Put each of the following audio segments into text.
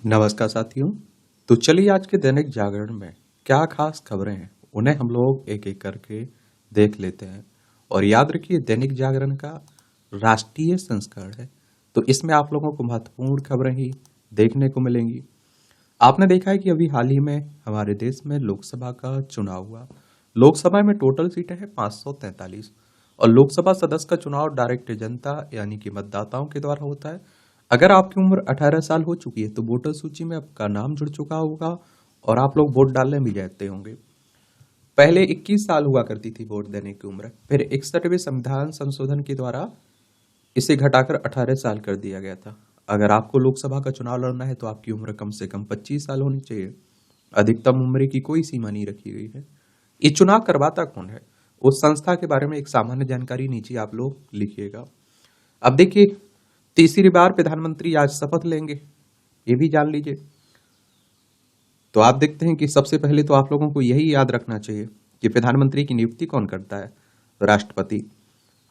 नमस्कार साथियों। तो चलिए आज के दैनिक जागरण में क्या खास खबरें हैं उन्हें हम लोग एक एक करके देख लेते हैं। और याद रखिए दैनिक जागरण का राष्ट्रीय संस्करण है, तो इसमें आप लोगों को महत्वपूर्ण खबरें ही देखने को मिलेंगी। आपने देखा है कि अभी हाल ही में हमारे देश में लोकसभा का चुनाव हुआ। लोकसभा में टोटल सीटें हैं 543 और लोकसभा सदस्य का चुनाव डायरेक्ट जनता यानी कि मतदाताओं के द्वारा होता है। अगर आपकी उम्र 18 साल हो चुकी है तो वोटर सूची में आपका नाम जुड़ चुका होगा और आप लोग वोट डालने भी जाते होंगे। पहले 21 साल हुआ करती थी वोट देने की उम्र, फिर 61वें संविधान संशोधन के द्वारा इसे घटाकर 18 साल कर दिया गया था। अगर आपको लोकसभा का चुनाव लड़ना है तो आपकी उम्र कम से कम 25 साल होनी चाहिए। अधिकतम उम्र की कोई सीमा नहीं रखी गई है। ये चुनाव करवाता कौन है, उस संस्था के बारे में एक सामान्य जानकारी नीचे आप लोग लिखिएगा। अब देखिए, तीसरी बार प्रधानमंत्री आज शपथ लेंगे, ये भी जान लीजिए। तो आप देखते हैं कि सबसे पहले तो आप लोगों को यही याद रखना चाहिए कि प्रधानमंत्री की नियुक्ति कौन करता है, राष्ट्रपति।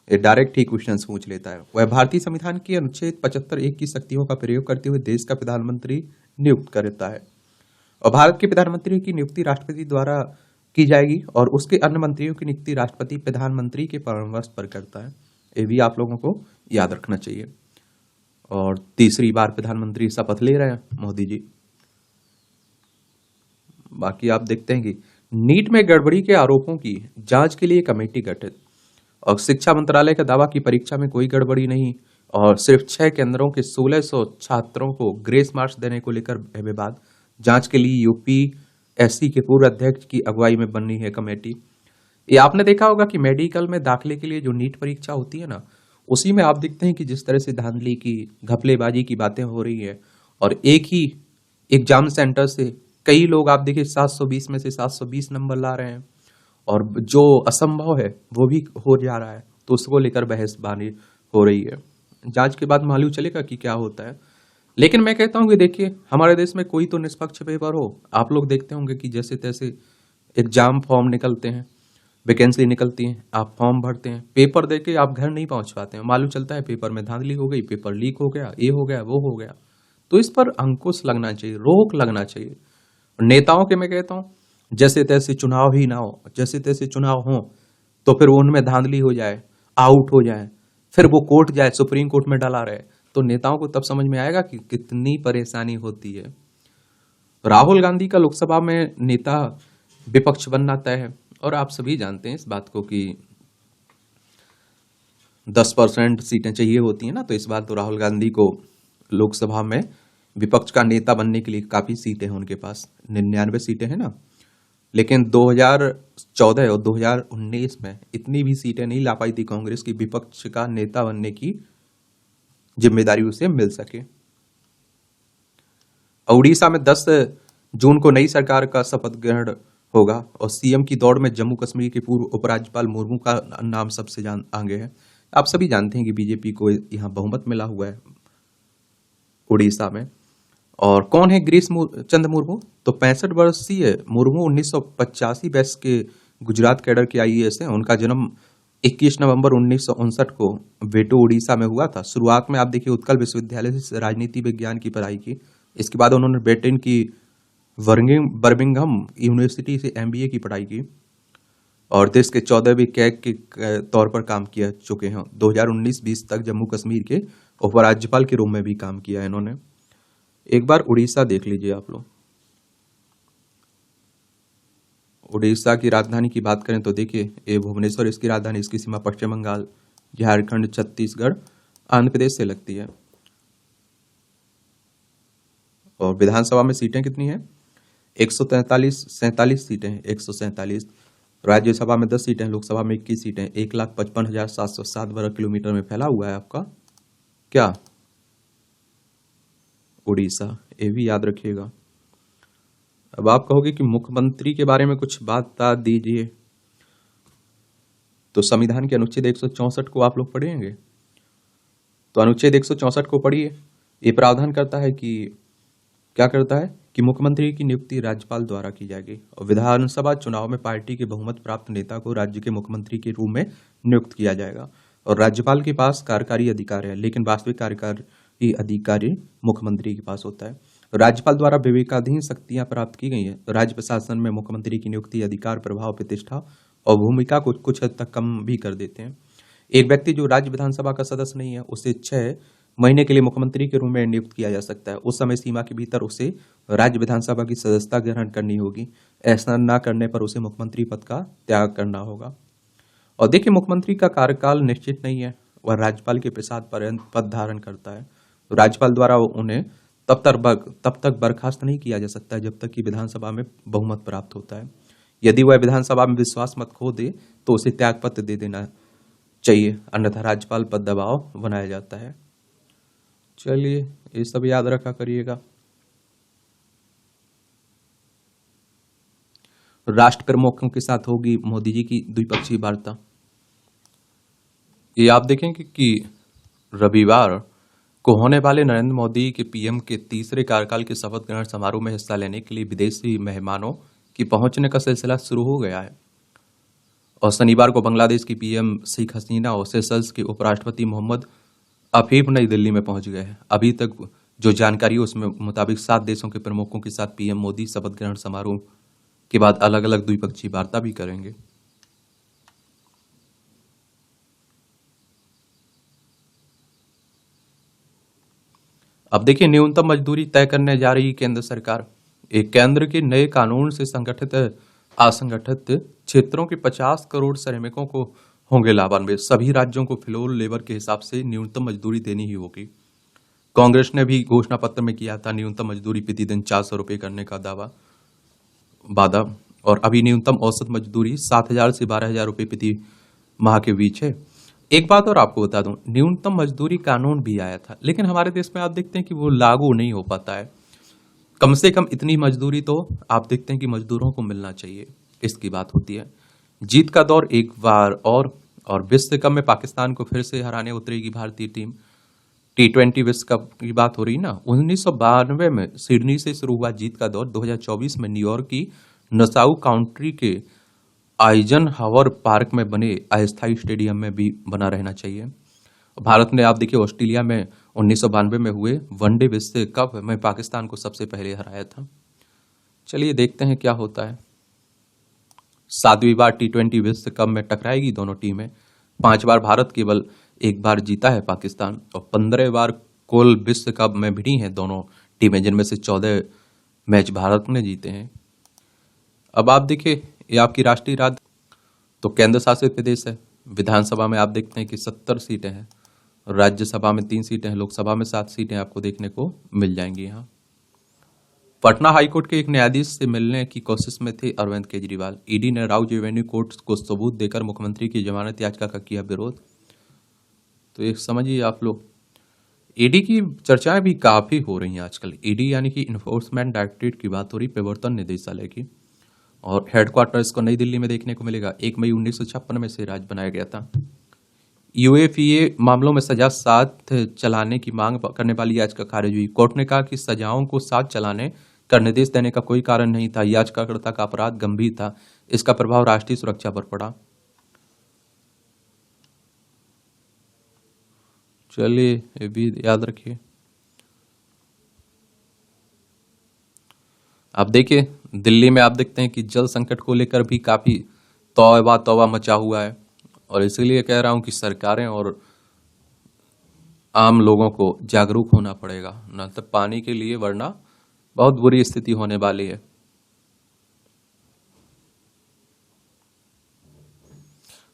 ये डायरेक्ट ही क्वेश्चन पूछ लेता है। वह भारतीय संविधान की अनुच्छेद 75(1) की शक्तियों का प्रयोग करते हुए देश का प्रधानमंत्री नियुक्त करता है और भारत के प्रधानमंत्री की नियुक्ति राष्ट्रपति द्वारा की जाएगी और उसके अन्य मंत्रियों की नियुक्ति राष्ट्रपति प्रधानमंत्री के परामर्श पर करता है। ये भी आप लोगों को याद रखना चाहिए। और तीसरी बार प्रधानमंत्री शपथ ले रहे हैं मोदी जी। बाकी आप देखते हैं कि नीट में गड़बड़ी के आरोपों की जांच के लिए कमेटी गठित और शिक्षा मंत्रालय का दावा कि परीक्षा में कोई गड़बड़ी नहीं और सिर्फ 6 केंद्रों के 1600 छात्रों को ग्रेस मार्क्स देने को लेकर विवाद। जांच के लिए यूपीएससी के पूर्व अध्यक्ष की अगुवाई में बनी है कमेटी। ये आपने देखा होगा कि मेडिकल में दाखिले के लिए जो नीट परीक्षा होती है ना, उसी में आप देखते हैं कि जिस तरह से धांधली की, घपलेबाजी की बातें हो रही है और एक ही एग्जाम सेंटर से कई लोग आप देखिए 720 में से 720 नंबर ला रहे हैं और जो असंभव है वो भी हो जा रहा है। तो उसको लेकर बहसबाजी हो रही है। जांच के बाद मालूम चलेगा कि क्या होता है। लेकिन मैं कहता हूं कि देखिए, हमारे देश में कोई तो निष्पक्ष पेपर हो। आप लोग देखते होंगे कि जैसे तैसे एग्जाम फॉर्म निकलते हैं, वैकेंसी निकलती है, आप फॉर्म भरते हैं, पेपर देके आप घर नहीं पहुंच पाते हैं। मालूम चलता है पेपर में धांधली हो गई, पेपर लीक हो गया, ये हो गया, वो हो गया। तो इस पर अंकुश लगना चाहिए, रोक लगना चाहिए। नेताओं के मैं कहता हूं जैसे तैसे चुनाव ही ना हो, जैसे तैसे चुनाव हो तो फिर उनमें धांधली हो जाए, आउट हो जाए, फिर वो कोर्ट जाए, सुप्रीम कोर्ट में डला रहे, तो नेताओं को तब समझ में आएगा कि कितनी परेशानी होती है। राहुल गांधी का लोकसभा में नेता विपक्ष बनना तय है और आप सभी जानते हैं इस बात को कि 10% सीटें चाहिए होती हैं ना, तो इस बार तो राहुल गांधी को लोकसभा में विपक्ष का नेता बनने के लिए काफी सीटें हैं उनके पास, 99 सीटें हैं ना। लेकिन 2014 और 2019 में इतनी भी सीटें नहीं ला पाई थी कांग्रेस की विपक्ष का नेता बनने की जिम्मेदारी उसे मिल सके। उड़ीसा में 10 जून को नई सरकार का शपथ ग्रहण होगा और सीएम की दौड़ में जम्मू कश्मीर के पूर्व उपराज्यपाल मुर्मू का नाम सबसे आगे है। आप सभी जानते हैं कि बीजेपी को यहां बहुमत मिला हुआ है उड़ीसा में। और कौन है गिरीश चंद्र मुर्मू? तो 65 वर्षीय मुर्मू 1985 बैच के गुजरात कैडर के आईएएस हैं। उनका जन्म 21 नवंबर 1959 को वेटो उड़ीसा में हुआ था। शुरुआत में आप देखिए उत्कल विश्वविद्यालय से राजनीति विज्ञान की पढ़ाई की। इसके बाद उन्होंने ब्रिटेन की बर्मिंघम यूनिवर्सिटी से एमबीए की पढ़ाई की और देश के 14वें कैग के तौर पर काम किया चुके हैं। 2019-20 तक जम्मू कश्मीर के उपराज्यपाल के रूप में भी काम किया है इन्होंने। एक बार उड़ीसा देख लीजिए आप लोग। उड़ीसा की राजधानी की बात करें तो देखिए ये भुवनेश्वर इसकी राजधानी, इसकी सीमा पश्चिम बंगाल, झारखंड, छत्तीसगढ़, आंध्र प्रदेश से लगती है। और विधानसभा में सीटें कितनी हैं? 147 सीटें हैं, 147। राज्यसभा में 10 सीटें, लोकसभा में 21 सीटें। 1,55,707 वर्ग किलोमीटर में फैला हुआ है आपका क्या उड़ीसा, ये भी याद रखिएगा। अब आप कहोगे कि मुख्यमंत्री के बारे में कुछ बात बता दीजिए, तो संविधान के अनुच्छेद 164 को आप लोग पढ़ेंगे। तो अनुच्छेद 164 को पढ़िए। ये प्रावधान करता है कि क्या करता है कि मुख्यमंत्री की नियुक्ति राज्यपाल द्वारा की जाएगी और विधानसभा चुनाव में पार्टी के बहुमत प्राप्त नेता को राज्य के मुख्यमंत्री के रूप में नियुक्त किया जाएगा और राज्यपाल के पास कार्यकारी अधिकार है, लेकिन वास्तविक कार्यकार ही अधिकारी मुख्यमंत्री के पास होता है। राज्यपाल द्वारा विवेकाधीन शक्तियां प्राप्त की गई हैं। राज्य प्रशासन में मुख्यमंत्री की नियुक्ति, अधिकार, प्रभाव, प्रतिष्ठा और भूमिका को कुछ हद तक कम भी कर देते हैं। एक व्यक्ति जो राज्य विधानसभा का सदस्य नहीं है, उसे 6 महीने के लिए मुख्यमंत्री के रूप में नियुक्त किया जा सकता है। उस समय सीमा के भीतर उसे राज्य विधानसभा की सदस्यता ग्रहण करनी होगी। ऐसा न करने पर उसे मुख्यमंत्री पद का त्याग करना होगा। और देखिए, मुख्यमंत्री का कार्यकाल निश्चित नहीं है, वह राज्यपाल के प्रसाद पर्यंत पद धारण करता है। राज्यपाल द्वारा उन्हें तब तक बर्खास्त नहीं किया जा सकता जब तक कि विधानसभा में बहुमत प्राप्त होता है। यदि वह विधानसभा में विश्वास मत खो दे तो उसे त्यागपत्र दे देना चाहिए, अन्यथा राज्यपाल पर दबाव बनाया जाता है। चलिए, ये सब याद रखा करिएगा। राष्ट्र प्रमुखों के साथ होगी मोदी जी की द्विपक्षीय वार्ता। ये आप देखेंगे कि रविवार को होने वाले नरेंद्र मोदी के पीएम के तीसरे कार्यकाल के शपथ ग्रहण समारोह में हिस्सा लेने के लिए विदेशी मेहमानों की पहुंचने का सिलसिला शुरू हो गया है। और शनिवार को बांग्लादेश की पीएम शेख हसीना और सेशल्स के उपराष्ट्रपति मोहम्मद अफीफ नई दिल्ली में पहुंच गए हैं। अभी तक जो जानकारी है उसमें मुताबिक 7 देशों के प्रमुखों के साथ पीएम मोदी शपथ ग्रहण समारोह के बाद अलग अलग द्विपक्षीय वार्ता भी करेंगे। अब देखिए, न्यूनतम मजदूरी तय करने जा रही केंद्र सरकार। एक केंद्र के नए कानून से संगठित असंगठित क्षेत्रों के 50 करोड़ श्रमिकों को होंगे लाभान्वित। सभी राज्यों को फ्लोर लेबर के हिसाब से न्यूनतम मजदूरी देनी ही होगी। कांग्रेस ने भी घोषणा पत्र में किया था न्यूनतम मजदूरी प्रतिदिन 400 रुपए करने का वादा। और अभी न्यूनतम औसत मजदूरी 7,000 से 12,000 रुपए प्रति माह के बीच है। एक बात और आपको बता दूं, न्यूनतम मजदूरी कानून भी आया था, लेकिन हमारे देश में आप देखते हैं कि वो लागू नहीं हो पाता है। कम से कम इतनी मजदूरी तो आप देखते हैं कि मजदूरों को मिलना चाहिए, इसकी बात होती है। जीत का दौर एक बार और विश्व कप में पाकिस्तान को फिर से हराने उतरेगी भारतीय टीम। T20 विश्व कप की बात हो रही ना। 1992 में सिडनी से शुरू हुआ जीत का दौर 2024 में न्यूयॉर्क की नसाउ काउंटी के आइजनहावर पार्क में बने अस्थायी स्टेडियम में भी बना रहना चाहिए। भारत ने आप देखिए ऑस्ट्रेलिया में 1992 में हुए वनडे विश्व कप में पाकिस्तान को सबसे पहले हराया था। चलिए देखते हैं क्या होता है। 7वीं बार T20 विश्व कप में टकराएगी दोनों टीमें। 5 बार भारत, केवल 1 बार जीता है पाकिस्तान। और 15 बार कुल विश्व कप में भिड़ी हैं दोनों टीमें, जिनमें से 14 मैच भारत ने जीते हैं। अब आप देखिए, ये आपकी राष्ट्रीय राजधानी तो केंद्र शासित प्रदेश है। विधानसभा में आप देखते हैं कि 70 सीटें हैं, राज्यसभा में 3 सीटें हैं, लोकसभा में 7 सीटें आपको देखने को मिल जाएंगी। यहाँ पटना हाईकोर्ट के एक न्यायाधीश से मिलने की कोशिश में थे अरविंद केजरीवाल। ईडी ने राउज एवेन्यू कोर्ट को सबूत देकर मुख्यमंत्री की जमानत याचिका का किया विरोध। तो एक समझिए आप लोग, ईडी की चर्चाएं भी काफी हो रही हैं आजकल। ईडी यानी कि इन्फोर्समेंट डायरेक्टरेट की बात हो रही, प्रवर्तन निदेशालय की। और हेडक्वार्टर इसको नई दिल्ली में देखने को मिलेगा। 1 मई 1956 में से राज्य बनाया गया था। यूएपीए मामलों में सजा साथ चलाने की मांग करने वाली याचिका खारिज हुई। कोर्ट ने कहा कि सजाओं को साथ चलाने का निर्देश देने का कोई कारण नहीं था। याचिकाकर्ता का अपराध गंभीर था, इसका प्रभाव राष्ट्रीय सुरक्षा पर पड़ा। चलिए, ये भी याद रखिए। अब देखिए, दिल्ली में आप देखते हैं कि जल संकट को लेकर भी काफी तौबा तौबा मचा हुआ है। और इसीलिए कह रहा हूं कि सरकारें और आम लोगों को जागरूक होना पड़ेगा, न तो पानी के लिए, वरना बहुत बुरी स्थिति होने वाली है।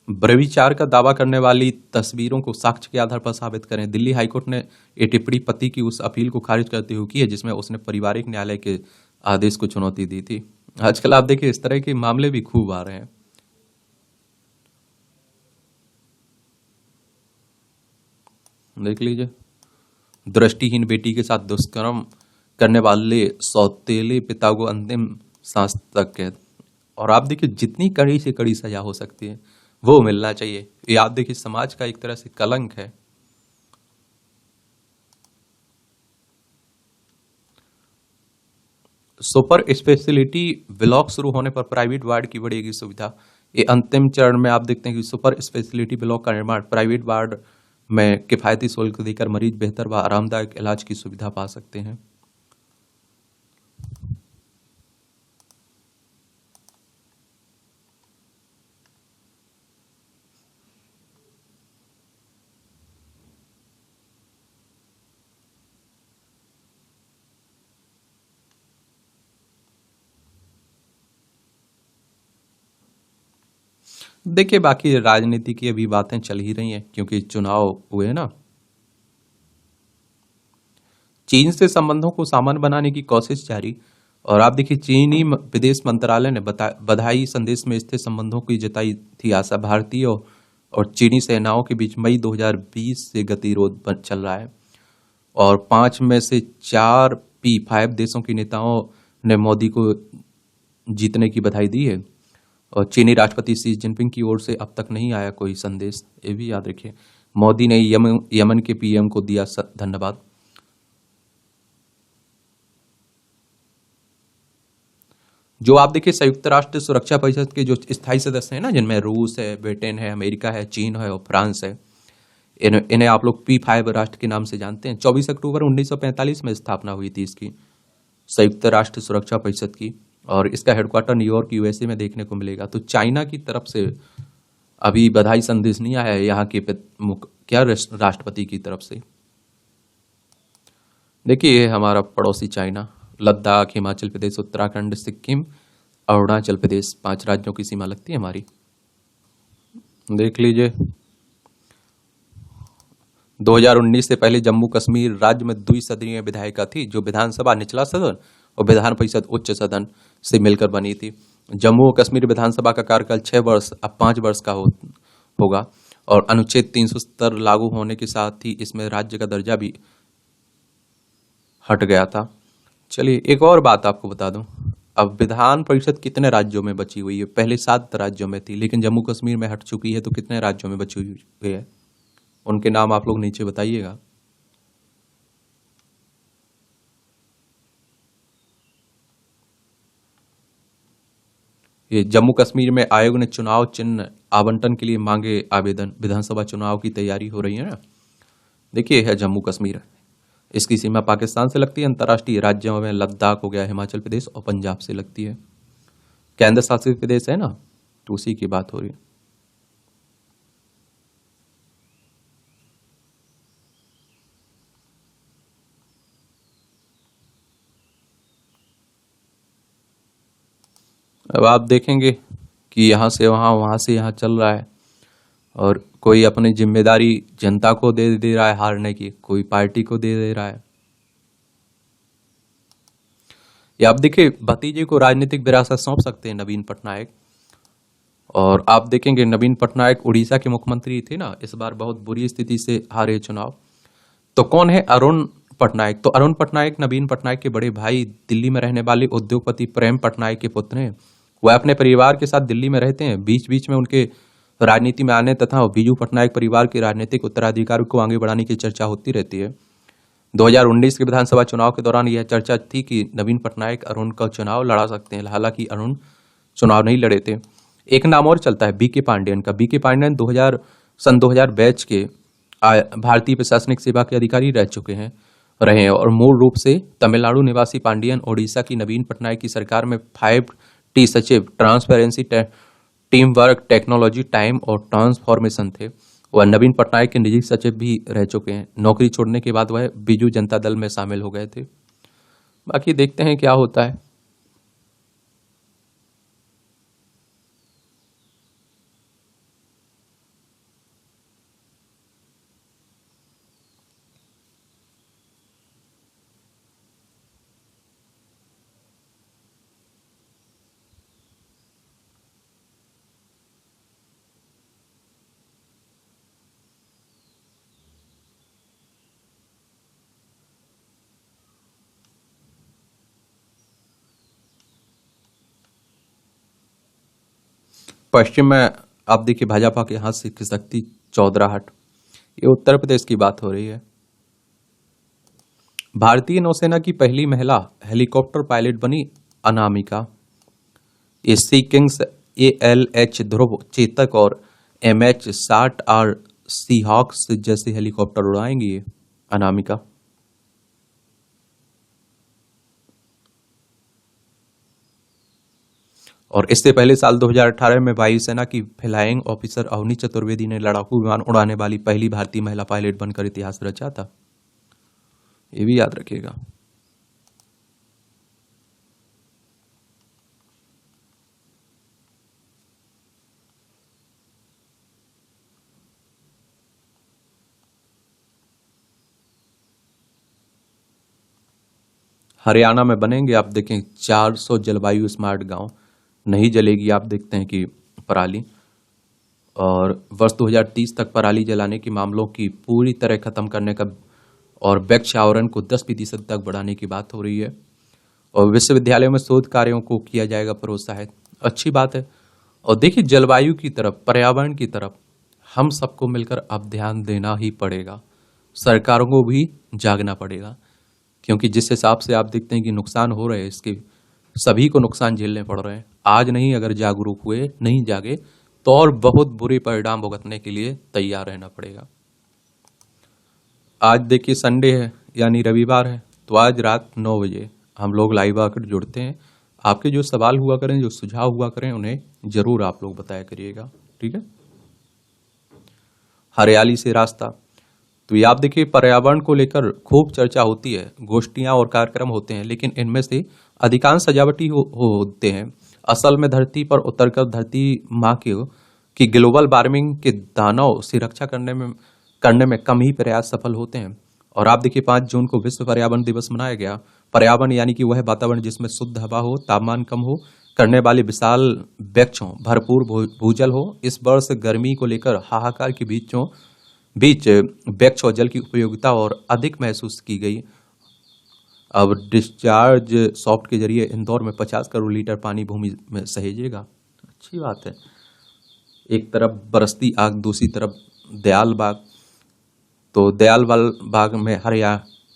भ्रष्टाचार का दावा करने वाली तस्वीरों को साक्ष्य के आधार पर साबित करें। दिल्ली हाईकोर्ट ने ये टिप्पणी पति की उस अपील को खारिज करते हुए की है जिसमें उसने पारिवारिक न्यायालय के आदेश को चुनौती दी थी। आजकल आप देखिए इस तरह के मामले भी खूब आ रहे हैं। देख लीजिए, दृष्टिहीन बेटी के साथ दुष्कर्म करने वाले सौतेले पिता को अंतिम सांस तक कैद। और आप देखिए, जितनी कड़ी से कड़ी सजा हो सकती है वो मिलना चाहिए। ये आप देखिए, समाज का एक तरह से कलंक है। सुपर स्पेशलिटी ब्लॉक शुरू होने पर प्राइवेट वार्ड की बढ़ेगी सुविधा। ये अंतिम चरण में आप देखते हैं कि सुपर स्पेशलिटी ब्लॉक का निर्माण प्राइवेट वार्ड में किफ़ायती शुल्क देकर मरीज बेहतर व आरामदायक इलाज की सुविधा पा सकते हैं। देखिए, बाकी राजनीति की अभी बातें चल ही रही हैं क्योंकि चुनाव हुए हैं ना। चीन से संबंधों को सामान्य बनाने की कोशिश जारी। और आप देखिए, चीनी विदेश मंत्रालय ने बधाई संदेश में स्थिर संबंधों की जताई थी आशा। भारतीय और चीनी सेनाओं के बीच मई 2020 से गतिरोध चल रहा है और 5 में से 4 P5 देशों के नेताओं ने मोदी को जीतने की बधाई दी है। और चीनी राष्ट्रपति शी जिनपिंग की ओर से अब तक नहीं आया कोई संदेश, ये भी याद रखिए। मोदी ने यमन के पीएम को दिया धन्यवाद। जो आप देखिए, संयुक्त राष्ट्र सुरक्षा परिषद के जो स्थायी सदस्य हैं ना, जिनमें रूस है, ब्रिटेन है, अमेरिका है, चीन है और फ्रांस है, इन्हें आप लोग P5 राष्ट्र के नाम से जानते हैं। 24 अक्टूबर 1945 में स्थापना हुई थी इसकी, संयुक्त राष्ट्र सुरक्षा परिषद की, और इसका हेडक्वार्टर न्यूयॉर्क USA में देखने को मिलेगा। तो चाइना की तरफ से अभी बधाई संदेश नहीं आया है यहाँ के क्या राष्ट्रपति की तरफ से। देखिए, ये हमारा पड़ोसी चाइना, लद्दाख, हिमाचल प्रदेश, उत्तराखंड, सिक्किम, अरुणाचल प्रदेश, 5 राज्यों की सीमा लगती है हमारी। देख लीजिए, 2019 से पहले जम्मू कश्मीर राज्य में द्विसदनीय विधायिका थी, जो विधानसभा निचला सदन और विधान परिषद उच्च सदन से मिलकर बनी थी। जम्मू और कश्मीर विधानसभा का कार्यकाल 6 वर्ष अब 5 वर्ष का होगा और अनुच्छेद 370 लागू होने के साथ ही इसमें राज्य का दर्जा भी हट गया था। चलिए, एक और बात आपको बता दूं, अब विधान परिषद कितने राज्यों में बची हुई है? पहले 7 राज्यों में थी, लेकिन जम्मू कश्मीर में हट चुकी है। तो कितने राज्यों में बची हुई है? उनके नाम आप लोग नीचे बताइएगा। ये जम्मू कश्मीर में आयोग ने चुनाव चिन्ह आवंटन के लिए मांगे आवेदन। विधानसभा चुनाव की तैयारी हो रही है ना। देखिए, है जम्मू कश्मीर, इसकी सीमा पाकिस्तान से लगती है। अंतर्राष्ट्रीय राज्यों में लद्दाख हो गया, हिमाचल प्रदेश और पंजाब से लगती है। केंद्र शासित प्रदेश है ना, तो उसी की बात हो रही है। अब आप देखेंगे कि यहाँ से वहाँ, वहाँ से यहाँ चल रहा है और कोई अपनी जिम्मेदारी जनता को दे दे रहा है हारने की, कोई पार्टी को दे दे रहा है। या आप देखिए, भतीजे को राजनीतिक विरासत सौंप सकते हैं नवीन पटनायक। और आप देखेंगे, नवीन पटनायक उड़ीसा के मुख्यमंत्री थे ना, इस बार बहुत बुरी स्थिति से हारे चुनाव। तो कौन है अरुण पटनायक? तो अरुण पटनायक नवीन पटनायक के बड़े भाई, दिल्ली में रहने वाले उद्योगपति प्रेम पटनायक के पुत्र हैं। वह अपने परिवार के साथ दिल्ली में रहते हैं। बीच बीच में उनके राजनीति में आने तथा बीजू पटनायक परिवार के राजनीतिक उत्तराधिकारी को आगे बढ़ाने की चर्चा होती रहती है। 2019 के विधानसभा चुनाव के दौरान यह चर्चा थी कि नवीन पटनायक अरुण का चुनाव लड़ा सकते हैं। हालांकि अरुण चुनाव नहीं लड़े थे। एक नाम और चलता है बीके पांडेयन का। बीके पांडेयन 2000 बैच के भारतीय प्रशासनिक सेवा के अधिकारी रह चुके हैं और मूल रूप से तमिलनाडु निवासी पांडियन ओडिशा की नवीन पटनायक की सरकार में 5T सचिव, transparency, team work, technology, time और ट्रांसफॉर्मेशन थे। वह नवीन पटनायक के निजी सचिव भी रह चुके हैं। नौकरी छोड़ने के बाद वह बीजू जनता दल में शामिल हो गए थे। बाकी देखते हैं क्या होता है। पश्चिम में आप देखिए, भाजपा के हाथ से खिसकती चौधराहट। ये उत्तर प्रदेश की बात हो रही है। भारतीय नौसेना की पहली महिला हेलीकॉप्टर पायलट बनी अनामिका। ये सी किंग्स ALH ध्रुव, चेतक और MH-60R सीहॉक्स जैसे हेलीकॉप्टर उड़ाएंगी ये अनामिका। और इससे पहले साल 2018 में वायुसेना की फ्लाइंग ऑफिसर अवनी चतुर्वेदी ने लड़ाकू विमान उड़ाने वाली पहली भारतीय महिला पायलट बनकर इतिहास रचा था। ये भी याद रखिएगा। हरियाणा में बनेंगे, आप देखें 400 जलवायु स्मार्ट गांव। नहीं जलेगी, आप देखते हैं कि पराली। और वर्ष 2030 तक पराली जलाने के मामलों की पूरी तरह खत्म करने का और वृक्ष आवरण को 10% तक बढ़ाने की बात हो रही है। और विश्वविद्यालयों में शोध कार्यों को किया जाएगा प्रोत्साहित। अच्छी बात है। और देखिए, जलवायु की तरफ, पर्यावरण की तरफ हम सबको मिलकर अब ध्यान देना ही पड़ेगा। सरकारों को भी जागना पड़ेगा, क्योंकि जिस हिसाब से आप देखते हैं कि नुकसान हो रहे हैं, इसके सभी को नुकसान झेलने पड़ रहे हैं। आज नहीं अगर जागरूक हुए, नहीं जागे, तो और बहुत बुरे परिणाम भुगतने के लिए तैयार रहना पड़ेगा। आज देखिए संडे है, यानी रविवार है, तो आज रात 9 बजे हम लोग लाइव आकर जुड़ते हैं। आपके जो सवाल हुआ करें, जो सुझाव हुआ करें, उन्हें जरूर आप लोग बताया करिएगा। ठीक है। हरियाली से रास्ता, तो ये आप देखिए पर्यावरण को लेकर खूब चर्चा होती है, गोष्ठियां और कार्यक्रम होते हैं, लेकिन इनमें से अधिकांश सजावटी होते हैं। असल में धरती पर उतरकर धरती माँ की ग्लोबल वार्मिंग के दानव से रक्षा करने में कम ही प्रयास सफल होते हैं। और आप देखिए 5 जून को विश्व पर्यावरण दिवस मनाया गया। पर्यावरण यानी कि वह वातावरण जिसमें शुद्ध हवा हो, तापमान कम हो, करने वाले विशाल वृक्ष हो, भरपूर भूजल हो। इस वर्ष गर्मी को लेकर हाहाकार के बीच वृक्ष और जल की उपयोगिता और अधिक महसूस की गई। अब डिस्चार्ज सॉफ्ट के जरिए इंदौर में 50 करोड़ लीटर पानी भूमि में सहेजेगा। अच्छी बात है। एक तरफ बरसती आग, दूसरी तरफ दयाल बाग। तो दयाल बाग में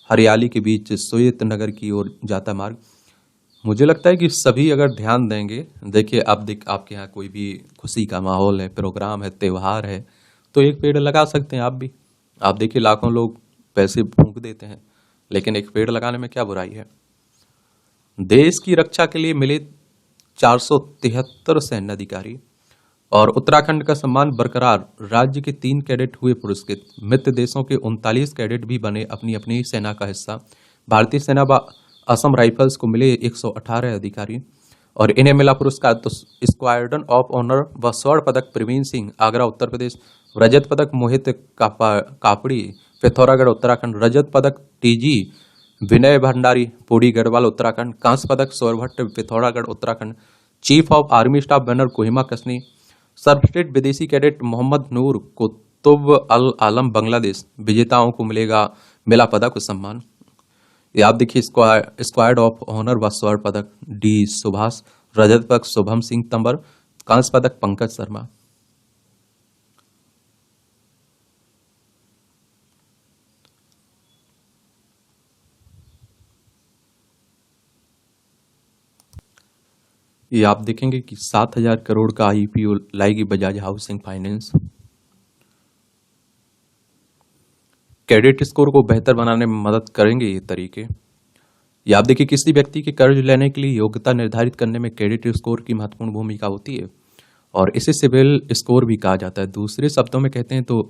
हरियाली के बीच श्वेत नगर की ओर जाता मार्ग। मुझे लगता है कि सभी अगर ध्यान देंगे, देखिए आपके यहाँ कोई भी खुशी का माहौल है, प्रोग्राम है, त्योहार है, तो एक पेड़ लगा सकते हैं आप भी। आप देखिए लाखों लोग पैसे फूंक देते हैं, लेकिन एक पेड़ लगाने में क्या बुराई है। देश की रक्षा के लिए मिले 473 सैन्य अधिकारी। और उत्तराखंड का सम्मान बरकरार, राज्य के 3 कैडेट हुए पुरस्कृत। मित्र देशों के 39 कैडेट भी बने अपनी अपनी सेना का हिस्सा। भारतीय सेना व असम राइफल्स को मिले 118 अधिकारी और इन्हें मिला पुरस्कार। तो स्क्वाड्रन ऑफ ऑनर व स्वर्ण पदक प्रवीण सिंह, आगरा उत्तर प्रदेश। रजत पदक मोहित कापड़ी, पिथौरागढ़ उत्तराखंड। रजत पदक टीजी विनय भंडारी, पौड़ी गढ़वाल उत्तराखंड। कांस्य पदक Saurabh Bhatt, Pithoragarh Uttarakhand. Chief of army staff banner Kohima कस्नी। सर्वश्रेष्ठ विदेशी कैडेट मोहम्मद नूर कुतुब अल आलम, बांग्लादेश। विजेताओं को मिला पदक व सम्मान। ये आप देखिए स्क्वाड ऑफ ऑनर व स्वर्ण पदक डी सुभाष। रजत पदक शुभम सिंह तंबर। कांस्य पदक पंकज शर्मा। ये आप देखेंगे कि 7,000 करोड़ का आईपीओ लाएगी Bajaj housing finance. Credit score को बेहतर बनाने में मदद करेंगे ये तरीके। ये आप देखिए किसी व्यक्ति के कर्ज लेने के लिए योग्यता निर्धारित करने में क्रेडिट स्कोर की महत्वपूर्ण भूमिका होती है और इसे सिबिल स्कोर भी कहा जाता है। दूसरे शब्दों में कहते हैं तो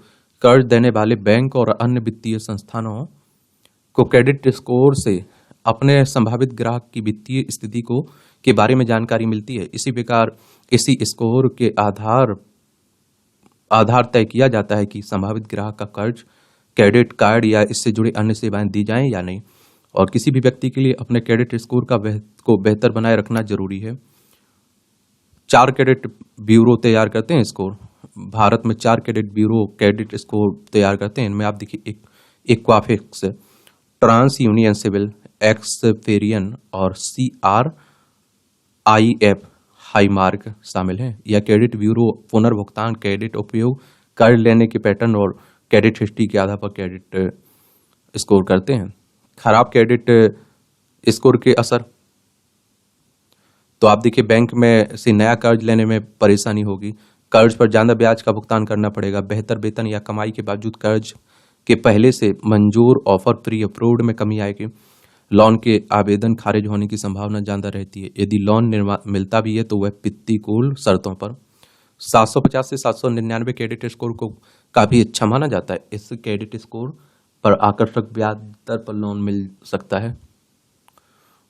कर्ज देने वाले बैंक और अन्य वित्तीय संस्थानों को क्रेडिट स्कोर से अपने संभावित ग्राहक की वित्तीय स्थिति के बारे में जानकारी मिलती है। इसी प्रकार इसी स्कोर के आधार तय किया जाता है कि संभावित ग्राहक का कर्ज, क्रेडिट कार्ड या इससे जुड़ी अन्य सेवाएं दी जाएं या नहीं। और किसी भी व्यक्ति के लिए अपने क्रेडिट स्कोर को बेहतर बनाए रखना जरूरी है। 4 क्रेडिट ब्यूरो तैयार करते हैं स्कोर। भारत में 4 क्रेडिट ब्यूरो क्रेडिट स्कोर तैयार करते हैं। इनमें आप देखिए इक्वाफिक्स, ट्रांस यूनियन सिविल, एक्सपेरियन और CRIF हाईमार्क शामिल हैं। यह क्रेडिट ब्यूरो पुनर्भुगतान, क्रेडिट उपयोग, कर्ज लेने के पैटर्न और क्रेडिट हिस्ट्री के आधार पर क्रेडिट स्कोर करते हैं। खराब क्रेडिट स्कोर के असर, तो आप देखिए बैंक में से नया कर्ज लेने में परेशानी होगी, कर्ज पर ज्यादा ब्याज का भुगतान करना पड़ेगा। बेहतर वेतन या कमाई के बावजूद कर्ज के पहले से मंजूर ऑफर प्री अप्रूव्ड में कमी आएगी। लोन के आवेदन खारिज होने की संभावना ज्यादा रहती है। यदि लोन मिलता भी है तो वह प्रतिकूल शर्तों पर। 750 से 799 क्रेडिट स्कोर को काफी अच्छा माना जाता है। इस क्रेडिट स्कोर पर आकर्षक ब्याज दर पर लोन मिल सकता है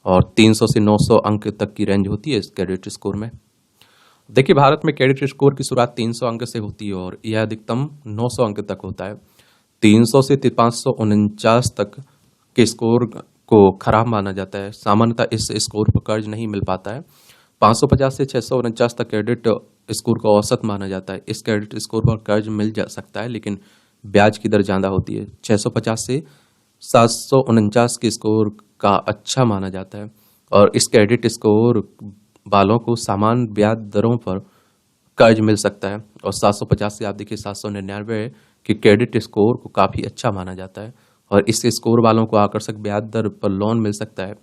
और 300 से 900 अंक तक की रेंज होती है इस क्रेडिट स्कोर में। देखिए, भारत में क्रेडिट स्कोर की शुरुआत 300 अंक से होती है और यह अधिकतम 900 अंक तक होता है। 300 से 549 तक के स्कोर को खराब माना जाता है। सामान्यतः इस स्कोर पर कर्ज नहीं मिल पाता है। 550 से 649 तक क्रेडिट स्कोर को औसत माना जाता है। इस क्रेडिट स्कोर पर कर्ज मिल जा सकता है, लेकिन ब्याज की दर ज्यादा होती है। 650 से 749 के स्कोर का अच्छा माना जाता है और इस क्रेडिट स्कोर वालों को समान ब्याज दरों पर कर्ज मिल सकता है। और 750 से आप देखिए 799 के क्रेडिट स्कोर को काफी अच्छा माना जाता है और इस स्कोर वालों को आकर्षक ब्याज दर पर लोन मिल सकता है।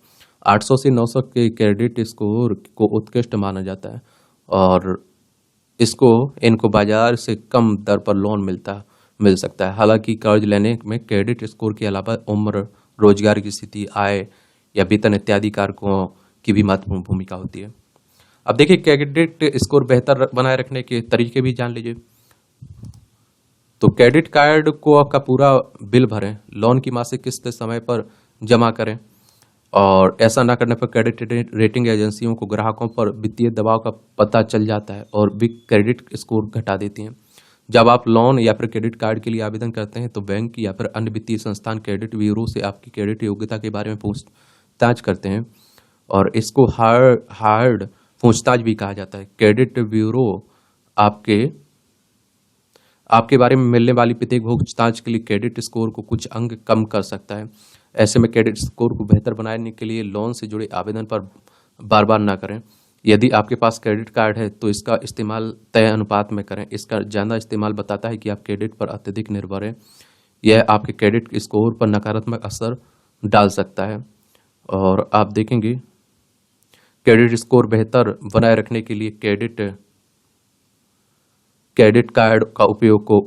800 से 900 के क्रेडिट स्कोर को उत्कृष्ट माना जाता है और इनको बाजार से कम दर पर लोन मिल सकता है। हालांकि कर्ज लेने में क्रेडिट स्कोर के अलावा उम्र, रोजगार की स्थिति, आय या वेतन इत्यादि कारकों की भी महत्वपूर्ण भूमिका होती है। अब देखिए, क्रेडिट स्कोर बेहतर बनाए रखने के तरीके भी जान लीजिए। तो क्रेडिट कार्ड को का पूरा बिल भरें, लोन की मासिक किस्त समय पर जमा करें और ऐसा ना करने पर क्रेडिट रेटिंग एजेंसियों को ग्राहकों पर वित्तीय दबाव का पता चल जाता है और भी क्रेडिट स्कोर घटा देती हैं। जब आप लोन या फिर क्रेडिट कार्ड के लिए आवेदन करते हैं तो बैंक या फिर अन्य वित्तीय संस्थान क्रेडिट ब्यूरो से आपकी क्रेडिट योग्यता के बारे में पूछताछ करते हैं और इसको हार्ड पूछताछ भी कहा जाता है। क्रेडिट ब्यूरो आपके आपके बारे में मिलने वाली प्रत्येक पूछताछ के लिए क्रेडिट स्कोर को कुछ अंक कम कर सकता है। ऐसे में क्रेडिट स्कोर को बेहतर बनाने के लिए लोन से जुड़े आवेदन पर बार बार ना करें। यदि आपके पास क्रेडिट कार्ड है तो इसका इस्तेमाल तय अनुपात में करें। इसका ज़्यादा इस्तेमाल बताता है कि आप क्रेडिट पर अत्यधिक निर्भर हैं। यह आपके क्रेडिट स्कोर पर नकारात्मक असर डाल सकता है। और आप देखेंगे, क्रेडिट स्कोर बेहतर बनाए रखने के लिए क्रेडिट कार्ड का उपयोग को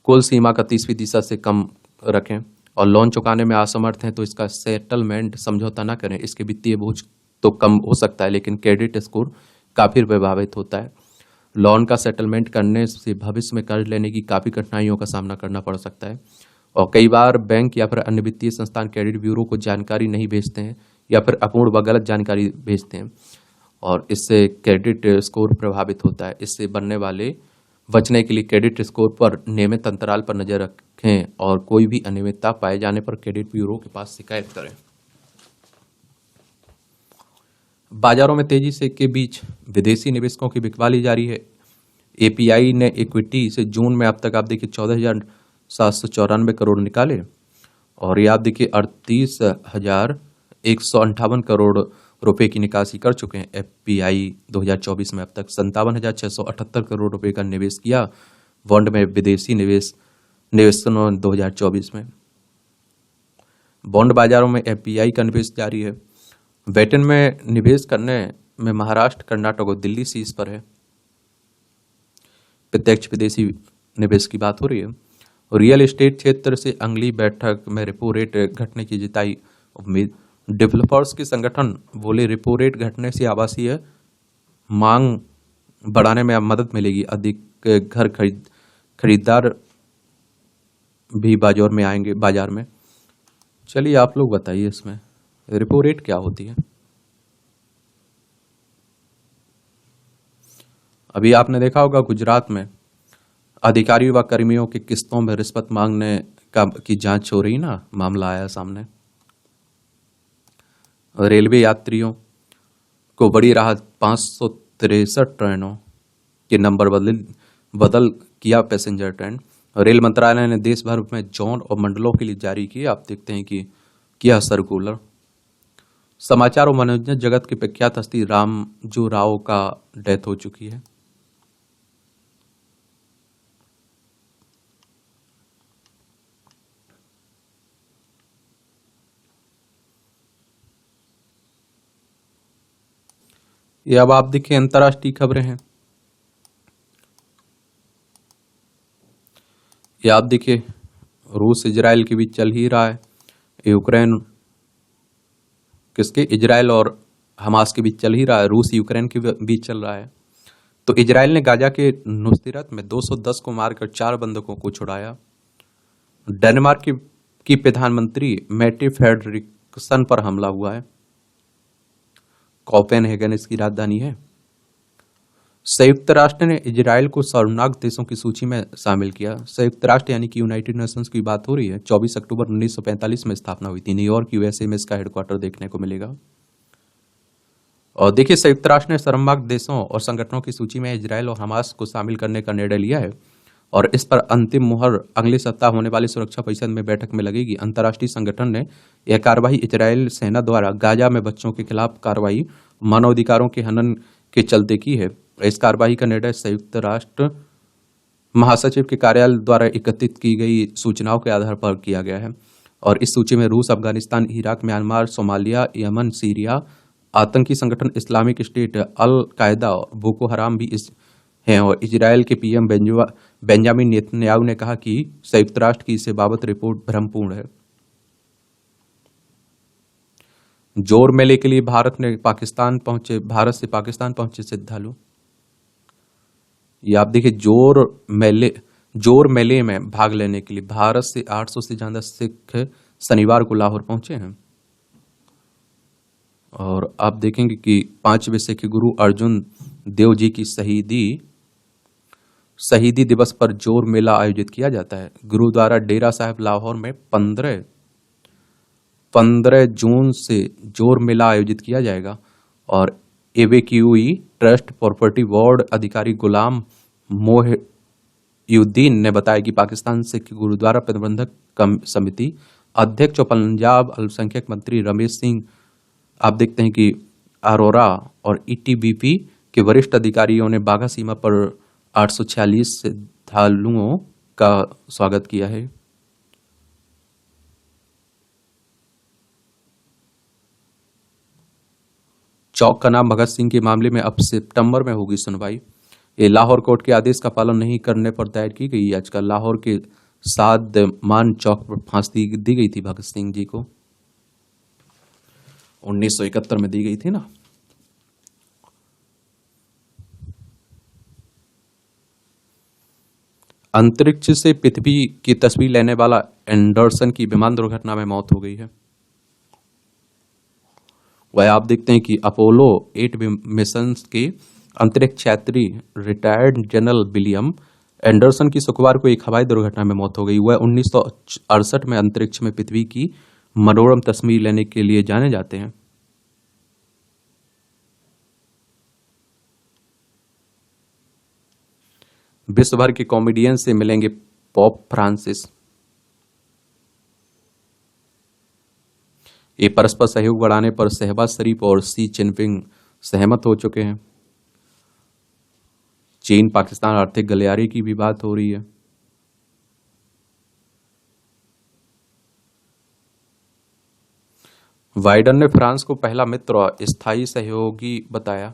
कुल सीमा का 30% से कम रखें और लोन चुकाने में असमर्थ हैं तो इसका सेटलमेंट समझौता ना करें। इसके वित्तीय बोझ तो कम हो सकता है लेकिन क्रेडिट स्कोर काफी प्रभावित होता है। लोन का सेटलमेंट करने से भविष्य में कर्ज लेने की काफी कठिनाइयों का सामना करना पड़ सकता है और कई बार बैंक या फिर अन्य वित्तीय संस्थान क्रेडिट ब्यूरो को जानकारी नहीं भेजते हैं या फिर अपूर्ण व गलत जानकारी भेजते हैं और इससे क्रेडिट स्कोर प्रभावित होता है। इससे बचने के लिए क्रेडिट स्कोर पर नियमित अंतराल पर नजर रखें और कोई भी अनियमितता पाए जाने पर क्रेडिट ब्यूरो के पास शिकायत करें। बाजारों में तेजी से के बीच विदेशी निवेशकों की बिकवाली जारी है। एपीआई ने इक्विटी से जून में अब तक आप देखिए 14,794 करोड़ निकाले और ये आप देखिए 38,158 करोड़ रुपए की निकासी कर चुके हैं। एफपीआई 2024 में अब तक 57,678 करोड़ रुपए का निवेश किया बॉन्ड में। विदेशी निवेशकों 2024 में बॉन्ड बाजारों में एफपीआई का निवेश जारी है। वेतन में निवेश करने में महाराष्ट्र, कर्नाटक और दिल्ली शीर्ष पर है। प्रत्यक्ष विदेशी निवेश की बात हो रही है। रियल एस्टेट क्षेत्र से अगली बैठक में रेपो रेट घटने की जताई उम्मीद। डेवलपर्स के संगठन बोले रेपो रेट घटने से आवासीय मांग बढ़ाने में अब मदद मिलेगी। अधिक घर खरीदार भी बाजार में। चलिए आप लोग बताइए, इसमें रेपो रेट क्या होती है? अभी आपने देखा होगा गुजरात में अधिकारियों व कर्मियों की किस्तों में रिश्वत मांगने की जांच हो रही ना, मामला आया सामने। रेलवे यात्रियों को बड़ी राहत, 563 ट्रेनों के नंबर बदल किया पैसेंजर ट्रेन। रेल मंत्रालय ने देश भर में जोन और मंडलों के लिए जारी की, आप देखते हैं कि किया सर्कुलर। समाचार और मनोरंजन जगत के प्रख्यात हस्ती रामजू राव का डेथ हो चुकी है। ये अब आप देखिए अंतर्राष्ट्रीय खबरें हैं। ये आप देखिए रूस इजराइल के बीच चल ही रहा है। यूक्रेन किसके, इजराइल और हमास के बीच चल ही रहा है। रूस यूक्रेन के बीच चल रहा है। तो इजराइल ने गाजा के नुसरत में 210 को मारकर 4 बंधकों को छुड़ाया। डेनमार्क की प्रधानमंत्री मेटे फ्रेडरिक्सन पर हमला हुआ है। कोपेनहेगन इसकी राजधानी है। संयुक्त राष्ट्र ने इजराइल को शर्मनाक देशों की सूची में शामिल किया। संयुक्त राष्ट्र यानी कि यूनाइटेड नेशंस की बात हो रही है। 24 अक्टूबर 1945 में स्थापना हुई थी। न्यूयॉर्क यूएसए में इसका हेडक्वार्टर देखने को मिलेगा। और देखिए संयुक्त राष्ट्र ने शर्मनाक देशों और संगठनों की सूची में इजराइल और हमास को शामिल करने का निर्णय लिया है और इस पर अंतिम मुहर अगले सप्ताह होने वाली सुरक्षा परिषद में बैठक में लगेगी। अंतर्राष्ट्रीय संगठन ने यह कार्रवाई इजराइल सेना द्वारा गाजा में बच्चों के खिलाफ कार्रवाई, मानवाधिकारों के हनन के चलते की है। इस कार्रवाई का निर्णय संयुक्त राष्ट्र महासचिव के कार्यालय द्वारा एकत्रित की गई सूचनाओं के आधार पर किया गया है और इस सूची में रूस, Afghanistan, Iraq, Myanmar, Somalia, Yemen, Syria, आतंकी संगठन इस्लामिक स्टेट, अल कायदा और बोको हराम भी इस हैं। और इजराइल के पीएम बेंजामिन नेतन्याहू ने कहा कि संयुक्त राष्ट्र की इसे बाबत रिपोर्ट भ्रमपूर्ण है। जोर मेले के लिए भारत से पाकिस्तान पहुंचे श्रद्धालु। ये आप देखिए जोर मेले में भाग लेने के लिए भारत से 800 से ज्यादा सिख शनिवार को लाहौर पहुंचे हैं। और आप देखेंगे कि 5वें सिख गुरु अर्जुन देव जी की शहीदी दिवस पर जोर मेला आयोजित किया जाता है। गुरुद्वारा डेरा साहिब लाहौर में 15 जून से जोर मेला आयोजित किया जाएगा। और एवेक्यूई ट्रस्ट प्रॉपर्टी बोर्ड अधिकारी गुलाम मोहिउद्दीन ने बताया कि पाकिस्तान सिख गुरुद्वारा प्रबंधक समिति अध्यक्ष और पंजाब अल्पसंख्यक मंत्री रमेश सिंह, आप देखते हैं कि अरोरा और ईटीबीपी के वरिष्ठ अधिकारियों ने बाघा सीमा पर 846 श्रद्धालुओं का स्वागत किया है। चौक का नाम भगत सिंह के मामले में अब सितंबर में होगी सुनवाई। ये लाहौर कोर्ट के आदेश का पालन नहीं करने पर दायर की गई याचिका। लाहौर के सादमान चौक पर फांसी दी गई थी भगत सिंह जी को, 1971 में दी गई थी ना। अंतरिक्ष से पृथ्वी की तस्वीर लेने वाला एंडरसन की विमान दुर्घटना में मौत हो गई है। वह आप देखते हैं कि अपोलो 8 मिशन के अंतरिक्ष यात्री रिटायर्ड जनरल विलियम एंडरसन की शुक्रवार को एक हवाई दुर्घटना में मौत हो गई। वह 1968 में अंतरिक्ष में पृथ्वी की मनोरम तस्वीर लेने के लिए जाने जाते हैं। विश्व भर के कॉमेडियन से मिलेंगे पोप फ्रांसिस। ये परस्पर सहयोग बढ़ाने पर शहबाज शरीफ और शी जिनपिंग सहमत हो चुके हैं। चीन पाकिस्तान आर्थिक गलियारे की भी बात हो रही है। बाइडन ने फ्रांस को पहला मित्र और स्थायी सहयोगी बताया।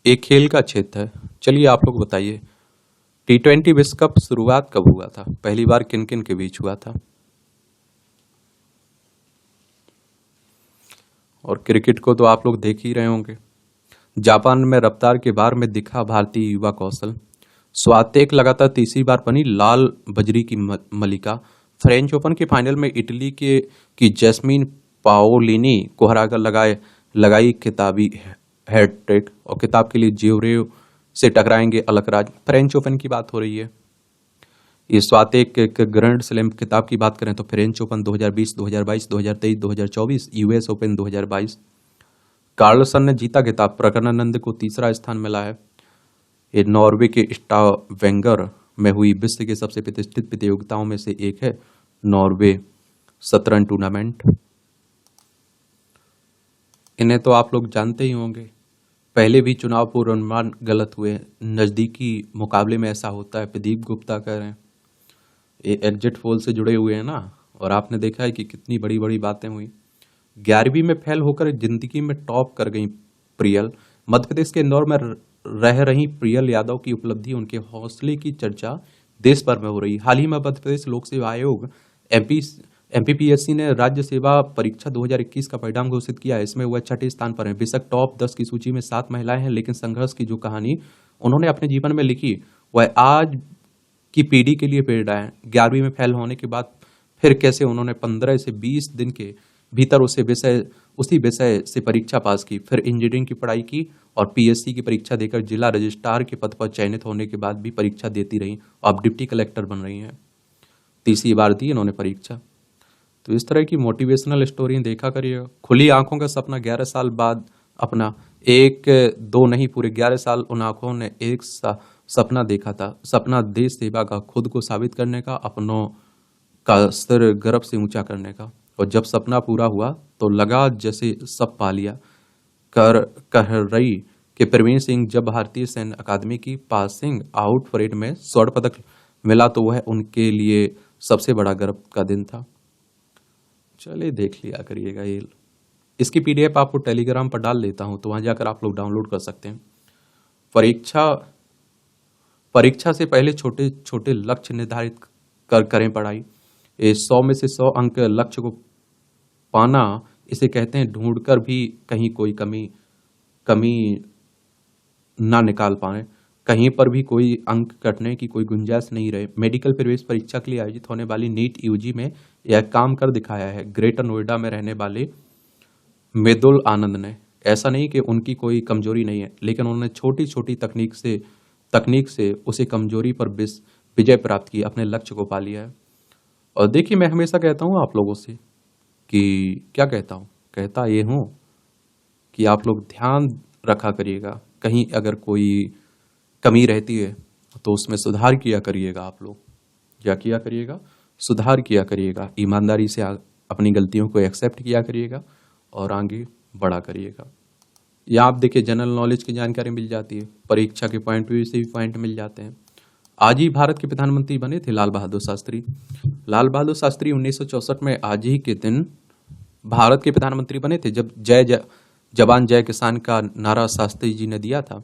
एक खेल का क्षेत्र है। चलिए आप लोग बताइए, T20 विश्व कप शुरुआत कब हुआ था? पहली बार किन किन के बीच हुआ था? और क्रिकेट को तो आप लोग देख ही रहे होंगे। जापान में रफ्तार के बार में दिखा भारतीय युवा कौशल। स्वातेक लगातार तीसरी बार बनी लाल बजरी की मलिका। फ्रेंच ओपन के फाइनल में इटली की जैस्मीन पाओलिनी को हराकर लगाई खिताबी हैट्रिक और खिताब के लिए जियोरेव से टकराएंगे अलकराज। फ्रेंच ओपन की बात हो रही है। इस स्वातेक के ग्रैंड स्लैम खिताब की बात करें तो French Open 2020, 2022, 2023, 2024, US Open 2022। Carlsen ने जीता खिताब। प्रज्ञानंद को तीसरा स्थान मिला है। ये नॉर्वे के स्टावेंगर में हुई विश्व के सबसे प्रतिष्ठित प्रतियोगिताओं में से एक है, नॉर्वे शतरंज टूर्नामेंट। इन्हें तो आप लोग जानते ही होंगे, पहले भी चुनाव पूर्वानुमान गलत हुए। नज़दीकी मुकाबले में ऐसा होता है। प्रदीप गुप्ता कह रहे हैं, ये एग्जिट पोल से जुड़े हुए हैं ना, और आपने देखा है कि कितनी बड़ी बड़ी बातें हुई। 11वीं में फेल होकर जिंदगी में टॉप कर गई प्रियल। मध्य प्रदेश के इंदौर में रह रही प्रियल यादव की उपलब्धि, उनके हौसले की चर्चा देश भर में हो रही। हाल ही में मध्य प्रदेश लोक सेवा आयोग एमपी एमपीपीएससी ने राज्य सेवा परीक्षा 2021 का परिणाम घोषित किया है। इसमें वह छठे स्थान पर है। बेशक टॉप 10 की सूची में 7 महिलाएं हैं, लेकिन संघर्ष की जो कहानी उन्होंने अपने जीवन में लिखी वह आज की पीढ़ी के लिए प्रेरणा है। 11वीं में फेल होने के बाद फिर कैसे उन्होंने 15 से 20 दिन के भीतर उसी विषय से परीक्षा पास की, फिर इंजीनियरिंग की पढ़ाई की और पीएससी की परीक्षा देकर जिला रजिस्ट्रार के पद पर चयनित होने के बाद भी परीक्षा देती रही। अब डिप्टी कलेक्टर बन रही हैं। तीसरी बार दी इन्होंने परीक्षा। तो इस तरह की मोटिवेशनल स्टोरी देखा करिए। खुली आंखों का सपना 11 साल बाद अपना, एक दो नहीं पूरे 11 साल उन आंखों ने एक सपना देखा था। सपना देश सेवा का, खुद को साबित करने का, अपनों का स्तर गर्व से ऊंचा करने का। और जब सपना पूरा हुआ तो लगा जैसे सब पा लिया। कह रही कि प्रवीण सिंह जब भारतीय सैन्य अकादमी की पासिंग आउट परेड में स्वर्ण पदक मिला तो वह उनके लिए सबसे बड़ा गर्व का दिन था। चलिए देख लिया करिएगा। ये इसकी पीडीएफ आपको टेलीग्राम पर डाल देता हूं, तो वहां जाकर आप लोग डाउनलोड कर सकते हैं। परीक्षा से पहले छोटे छोटे लक्ष्य निर्धारित करें पढ़ाई। 100 में से 100 अंक लक्ष्य को पाना, इसे कहते हैं ढूंढकर भी कहीं कोई कमी ना निकाल पाए, कहीं पर भी कोई अंक कटने की कोई गुंजाइश नहीं रहे। मेडिकल प्रवेश परीक्षा के लिए आयोजित होने वाली नीट यूजी में यह काम कर दिखाया है ग्रेटर नोएडा में रहने वाले मृदुल आनंद ने। ऐसा नहीं कि उनकी कोई कमजोरी नहीं है, लेकिन उन्होंने छोटी छोटी तकनीक से उसे कमजोरी पर विजय प्राप्त की, अपने लक्ष्य को पा लिया है। और देखिए, मैं हमेशा कहता हूँ आप लोगों से कि क्या कहता हूँ, कहता ये हूँ कि आप लोग ध्यान रखा करिएगा। कहीं अगर कोई कमी रहती है तो उसमें सुधार किया करिएगा। आप लोग क्या किया करिएगा, सुधार किया करिएगा। ईमानदारी से अपनी गलतियों को एक्सेप्ट किया करिएगा और आगे बढ़ा करिएगा। यहाँ आप देखिए, जनरल नॉलेज की जानकारी मिल जाती है, परीक्षा के पॉइंट व्यू से भी पॉइंट मिल जाते हैं। आज ही भारत के प्रधानमंत्री बने थे लाल बहादुर शास्त्री। लाल बहादुर शास्त्री 1964 में आज ही के दिन भारत के प्रधानमंत्री बने थे, जब जय जवान जय किसान का नारा शास्त्री जी ने दिया था।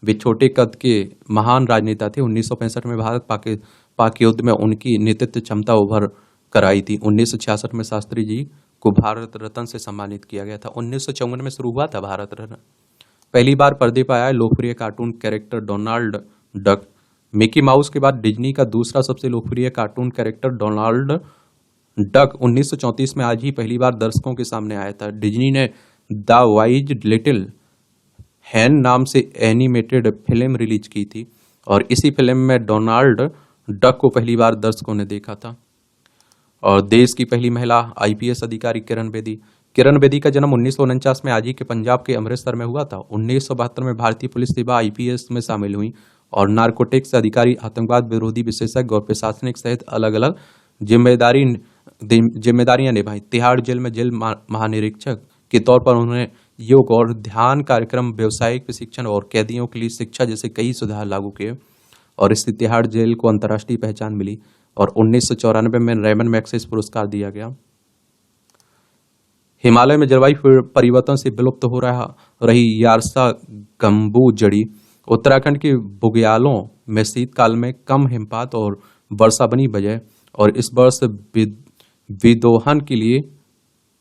वे छोटे कद के महान राजनेता थे। 1965 में भारत पाक युद्ध में उनकी नेतृत्व क्षमता उभर कर आई थी। 1966 में शास्त्री जी को भारत रत्न से सम्मानित किया गया था। 1954 में शुरू हुआ था भारत रत्न। पहली बार पर्दे पर आया लोकप्रिय cartoon character Donald duck. Mickey mouse के बाद डिज्नी का दूसरा सबसे लोकप्रिय कार्टून कैरेक्टर डोनाल्ड डक 1934 में आज ही पहली बार दर्शकों के सामने आया था। डिज्नी ने द वाइज लिटिल हैन नाम से एनिमेटेड फिल्म रिलीज की थी और इसी फिल्म में डोनाल्ड डक को पहली बार दर्शकों ने देखा था। और देश की पहली महिला आईपीएस अधिकारी किरण बेदी का जन्म 1949 में आज ही के पंजाब के अमृतसर में हुआ था। 1972 में भारतीय पुलिस सेवा आईपीएस में शामिल हुई और नारकोटिक्स अधिकारी, आतंकवाद विरोधी विशेषज्ञ और प्रशासनिक सहित अलग अलग जिम्मेदारियां निभाई। तिहाड़ जेल में जेल महानिरीक्षक के तौर पर उन्होंने योग और ध्यान कार्यक्रम, व्यावसायिक प्रशिक्षण और कैदियों के लिए शिक्षा जैसे कई सुधार लागू किए और इससे तिहाड़ जेल को अंतर्राष्ट्रीय पहचान मिली और 1994 में रेमन मैग्सेसे पुरस्कार दिया गया। हिमालय में जलवायु परिवर्तन से विलुप्त हो रही यारसा गंबू जड़ी उत्तराखंड के बुग्यालों में शीतकाल में कम हिमपात और वर्षा बनी वजह और इस वर्ष विदोहन के लिए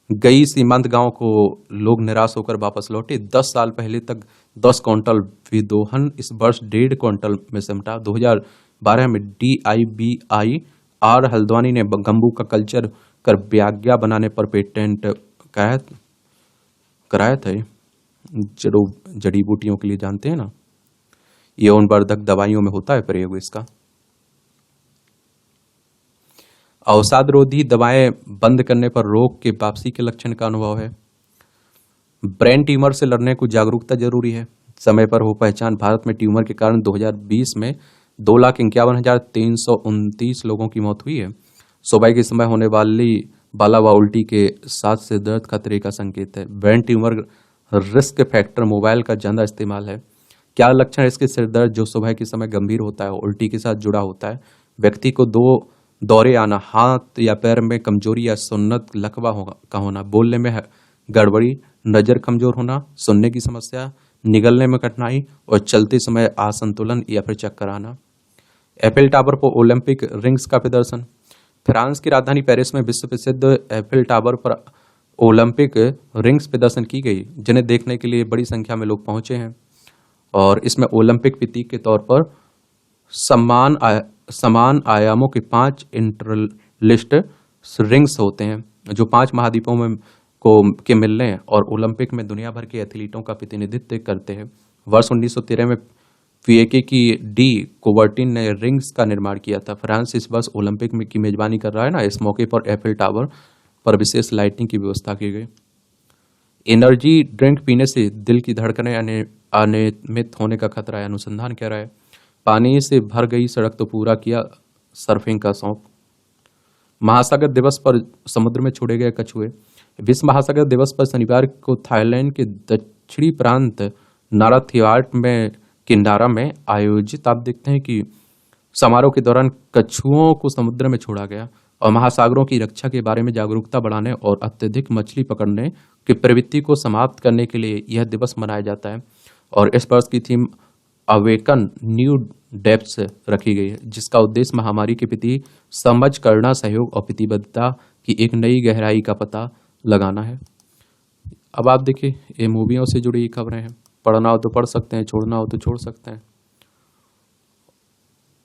गई सीमांत गांव को लोग निराश होकर वापस लौटे। 10 साल पहले तक 10 क्विंटल विदोहन इस वर्ष 1.5 क्विंटल में सिमटा। 2012 में DIBIR हल्द्वानी ने गंबू का कल्चर कर ब्याग्या बनाने पर पेटेंट कराया था। जड़ी बूटियों के लिए जानते हैं ना, यौनवर्धक दवाइयों में होता है प्रयोग इसका। अवसाद रोधी दवाएं बंद करने पर रोग के वापसी के लक्षण का अनुभव है। ब्रेन ट्यूमर से लड़ने को जागरूकता जरूरी है, समय पर हो पहचान। भारत में ट्यूमर के कारण 2020 में 2,51,329 लोगों की मौत हुई है। सुबह के समय होने वाला व उल्टी के साथ से दर्द खतरे का संकेत है। Brain tumour risk factor mobile का ज़्यादा इस्तेमाल है। क्या लक्षण है इसके? सिर दर्द जो सुबह के समय गंभीर होता है, उल्टी के साथ जुड़ा होता है, व्यक्ति को दो दौरे आना, हाथ या पैर में कमजोरी या सुन्नत लकवा का होना, बोलने में गड़बड़ी, नज़र कमजोर होना, सुनने की समस्या, निगलने में कठिनाई और चलते समय असंतुलन या फिर चक्कर आना। एफिल टावर पर ओलंपिक रिंग्स का प्रदर्शन। फ्रांस की राजधानी पेरिस में विश्व प्रसिद्ध एफिल टावर पर ओलंपिक रिंग्स प्रदर्शन की गई, जिन्हें देखने के लिए बड़ी संख्या में लोग पहुंचे हैं। और इसमें ओलंपिक प्रतीक के तौर पर समान आयामों के 5 इंटरलिस्ट रिंग्स होते हैं, जो 5 महाद्वीपों में के मिलने हैं और ओलंपिक में दुनिया भर के एथलीटों का प्रतिनिधित्व करते हैं। वर्ष 1913 में फिएके की डी कोवर्टिन ने रिंग्स का निर्माण किया था। फ्रांस इस वर्ष ओलंपिक में की मेजबानी कर रहा है ना, इस मौके पर एफिल टावर पर विशेष लाइटिंग की व्यवस्था की गई। एनर्जी ड्रिंक पीने से दिल की धड़कनें अनियमित होने का खतरा है, अनुसंधान कह रहा है। पानी से भर गई सड़क तो पूरा किया सर्फिंग का शौक। महासागर दिवस पर समुद्र में छोड़े गए कछुए। विश्व महासागर दिवस पर शनिवार को थाईलैंड के दक्षिणी प्रांत नाराथिवाट में किनारा में आयोजित आप देखते हैं कि समारोह के दौरान कछुओं को समुद्र में छोड़ा गया और महासागरों की रक्षा के बारे में जागरूकता बढ़ाने और अत्यधिक मछली पकड़ने की प्रवृत्ति को समाप्त करने के लिए यह दिवस मनाया जाता है। और इस वर्ष की थीम अवेकन न्यू डेप्थ्स रखी गई है, जिसका उद्देश्य महामारी के प्रति समझ करना, सहयोग और प्रतिबद्धता की एक नई गहराई का पता लगाना है। अब आप देखिए, ये मूवियों से जुड़ी खबरें हैं। पढ़ना हो तो पढ़ सकते हैं, छोड़ना हो तो छोड़ सकते हैं।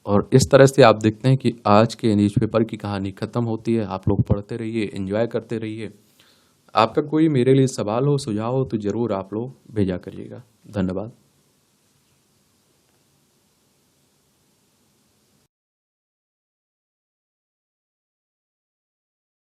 और इस तरह से आप देखते हैं कि आज के न्यूज़पेपर की कहानी खत्म होती है। आप लोग पढ़ते रहिए, एंजॉय करते रहिए। आपका कोई मेरे लिए सवाल हो, सुझाव हो तो ज़रूर आप लोग भेजा करिएगा। धन्यवाद।